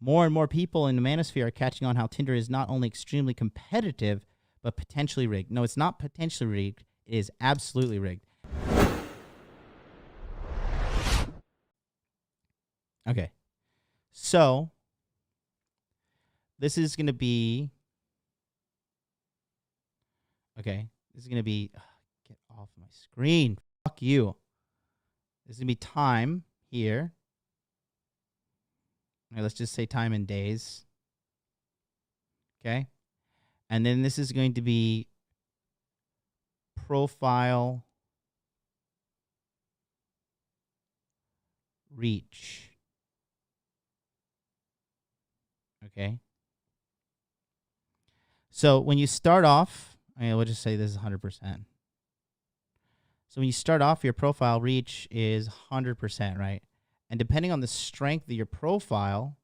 More and more people in the manosphere are catching on how Tinder is not only extremely competitive, but potentially rigged. No, it's not potentially rigged. It is absolutely rigged. Okay. So this is going to be, okay, this is going to be, get off my screen. Fuck you. This is going to be time here. All right, let's just say time in days. Okay. And then this is going to be profile reach. Okay. So when you start off, we'll just say this is 100%. So when you start off, your profile reach is 100%, right? And depending on the strength of your profile,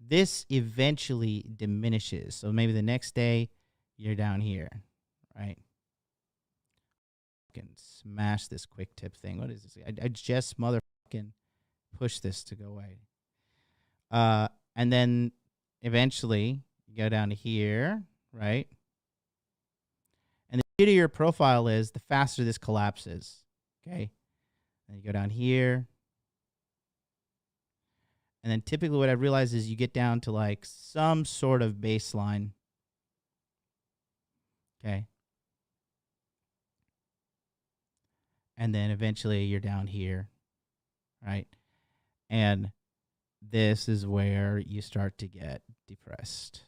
this eventually diminishes. So maybe the next day, you're down here, right? Fucking smash this quick tip thing. What is this? I just motherfucking push this to go away. And then eventually, you go down to here, right? And the beauty of your profile is the faster this collapses, okay? And you go down here. And then typically what I've realized is you get down to like some sort of baseline, okay? And then eventually you're down here, right? And this is where you start to get depressed.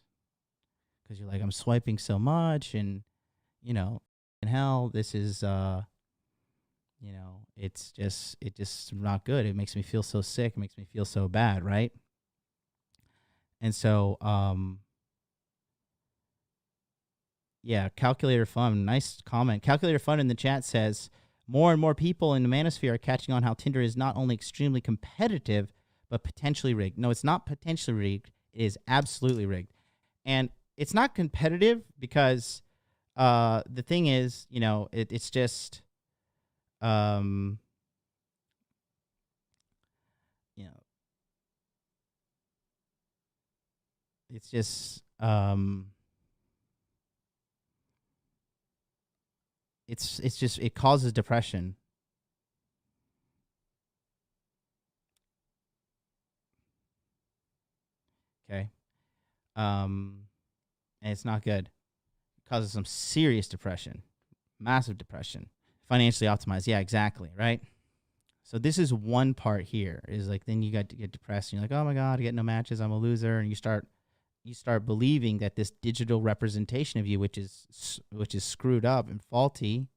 Because you're like, I'm swiping so much and, you know, in hell, this is, you know, it's just not good. It makes me feel so sick. It makes me feel so bad, right? And so, yeah, Calculator Fun, nice comment. Calculator Fun in the chat says, more and more people in the manosphere are catching on how Tinder is not only extremely competitive, but potentially rigged. No, it's not potentially rigged. It is absolutely rigged. And it's not competitive because the thing is, you know, it's just, you know, it's just, it's just, it causes depression. Okay. And it's not good. It causes some serious depression, massive depression. Financially optimized. Yeah, exactly. Right. So this is one part here is like, then you got to get depressed and you're like, oh my God, I get no matches. I'm a loser. And you start believing that this digital representation of you, which is screwed up and faulty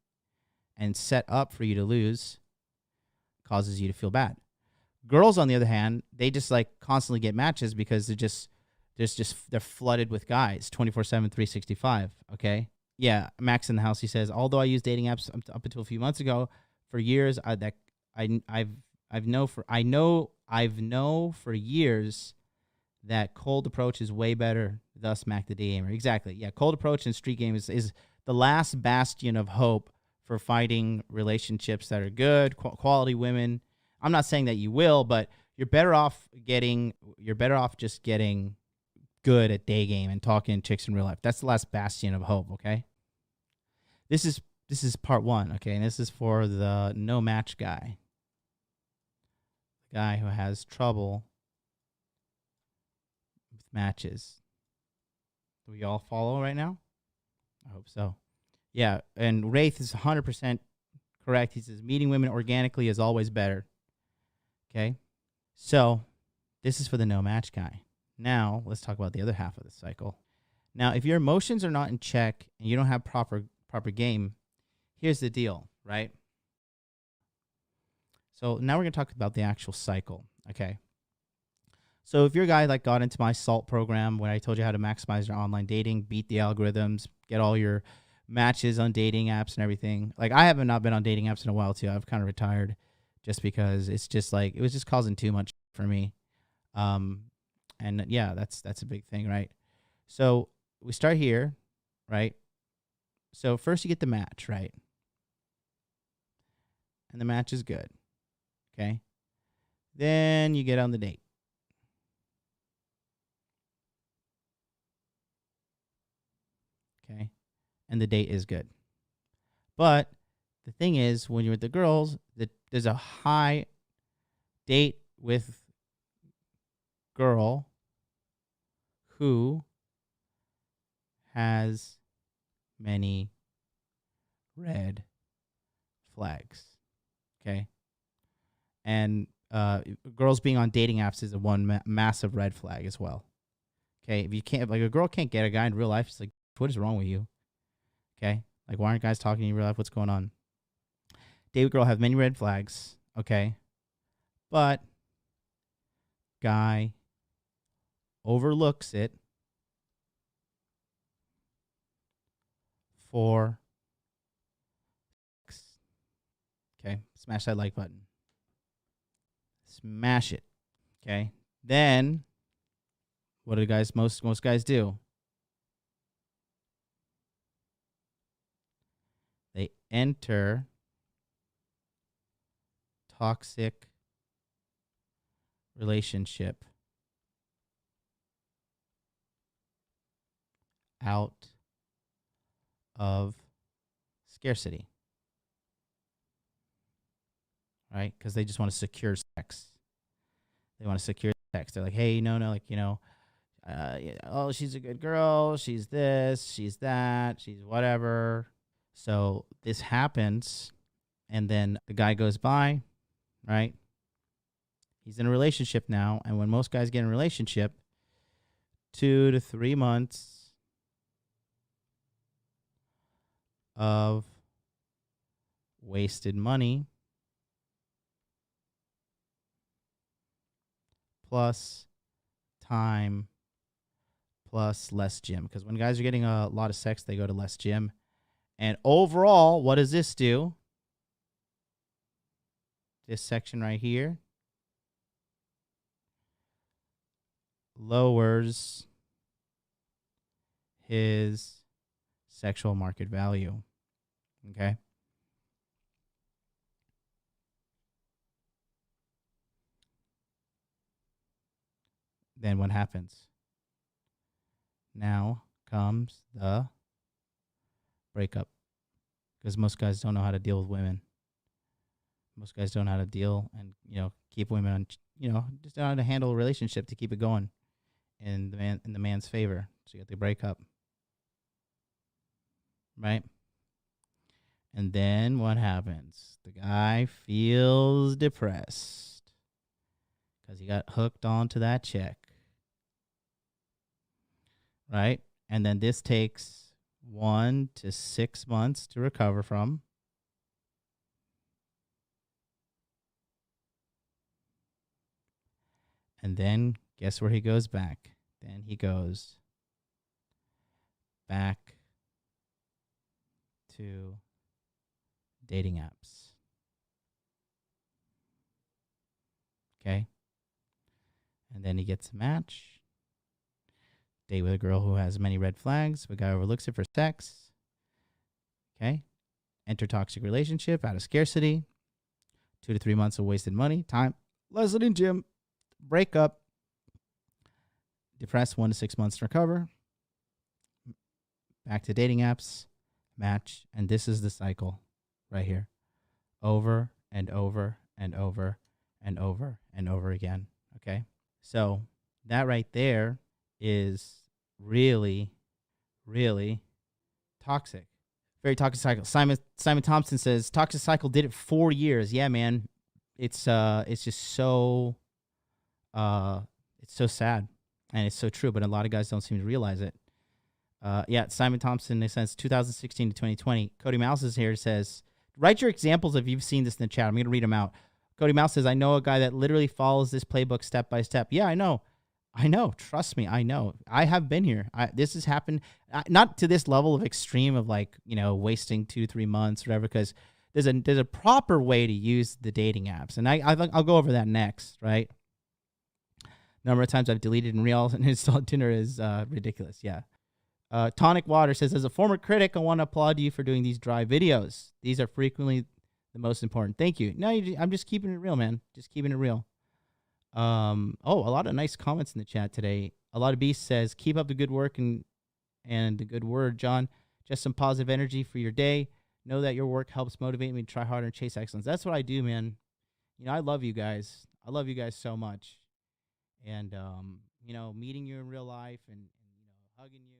and set up for you to lose, causes you to feel bad. Girls, on the other hand, they just like constantly get matches because they're flooded with guys 24/7, 365. Okay. Yeah. Max in the house, he says, although I use dating apps up until a few months ago, for years, I've known for years that cold approach is way better. Thus, Mac the D gamer. Exactly. Yeah. Cold approach and street game is the last bastion of hope for fighting relationships that are good, quality women. I'm not saying that you will, but you're better off just getting good at day game and talking to chicks in real life. That's the last bastion of hope. Okay. This is part one. Okay. And this is for the no match guy. The guy who has trouble with matches. Do we all follow right now? I hope so. Yeah. And Wraith is 100% correct. He says meeting women organically is always better. Okay. So this is for the no match guy. Now let's talk about the other half of the cycle. Now, if your emotions are not in check and you don't have proper game, here's the deal, right? So now we're going to talk about the actual cycle. Okay. So if you're a guy that got into my SALT program where I told you how to maximize your online dating, beat the algorithms, get all your matches on dating apps and everything. Like I haven't not been on dating apps in a while too. I've kind of retired just because it's just like, it was just causing too much for me. And yeah, that's a big thing, right? So we start here, right? So first you get the match, right? And the match is good. Okay. Then you get on the date. Okay. And the date is good. But the thing is, when you're with the girls, there's a high date with girl who has many red flags. Okay. And girls being on dating apps is a massive red flag as well. Okay. If you can't, like, a girl can't get a guy in real life, she's like, what is wrong with you? Okay. Like, why aren't guys talking in real life? What's going on? Date with girl have many red flags. Okay. But guy overlooks it for sex. Okay. Smash that like button. Smash it. Okay. Then what do guys most guys do? They enter toxic relationship out of scarcity. Right? Because they just want to secure sex. They want to secure sex. They're like, hey, no, like, oh, she's a good girl. She's this, she's that, she's whatever. So this happens, and then the guy goes by, right? He's in a relationship now, and when most guys get in a relationship, 2 to 3 months of wasted money plus time plus less gym. Because when guys are getting a lot of sex, they go to less gym. And overall, what does this do? This section right here lowers his sexual market value. Okay? Then what happens? Now comes the breakup. Because most guys don't know how to deal with women. Most guys don't know how to deal and, keep women on, just don't know how to handle a relationship to keep it going in the man's favor. So you get the breakup. Right? And then what happens? The guy feels depressed because he got hooked onto that chick. Right? And then this takes 1 to 6 months to recover from. And then guess where he goes back? Then he goes back to dating apps. Okay? And then he gets a match. Date with a girl who has many red flags. The guy overlooks it for sex. Okay? Enter toxic relationship out of scarcity. 2 to 3 months of wasted money, time, lesson in gym, breakup. Depressed, 1 to 6 months to recover. Back to dating apps, match, and this is the cycle right here. Over and over and over and over and over again. Okay? So that right there is really, really toxic. Very toxic cycle. Simon Thompson says toxic cycle did it 4 years. Yeah, man. It's just so it's so sad and it's so true, but a lot of guys don't seem to realize it. Simon Thompson, since 2016 to 2020. Cody Mouse is here, says, write your examples if you've seen this in the chat. I'm going to read them out. Cody Mouse says, I know a guy that literally follows this playbook step by step. Yeah, I know. Trust me. I know. I have been here. This has happened, not to this level of extreme of wasting 2 to 3 months, or whatever, because there's a proper way to use the dating apps. And I'll go over that next, right? Number of times I've deleted and and installed Tinder is ridiculous. Yeah. Tonic Water says, as a former critic, I want to applaud you for doing these dry videos. These are frequently the most important. Thank you. No, I'm just keeping it real, man. Just keeping it real. A lot of nice comments in the chat today. A lot of Beast says, keep up the good work and and the good word, John. Just some positive energy for your day. Know that your work helps motivate me to try harder and chase excellence. That's what I do, man. I love you guys. I love you guys so much. And, meeting you in real life and hugging you.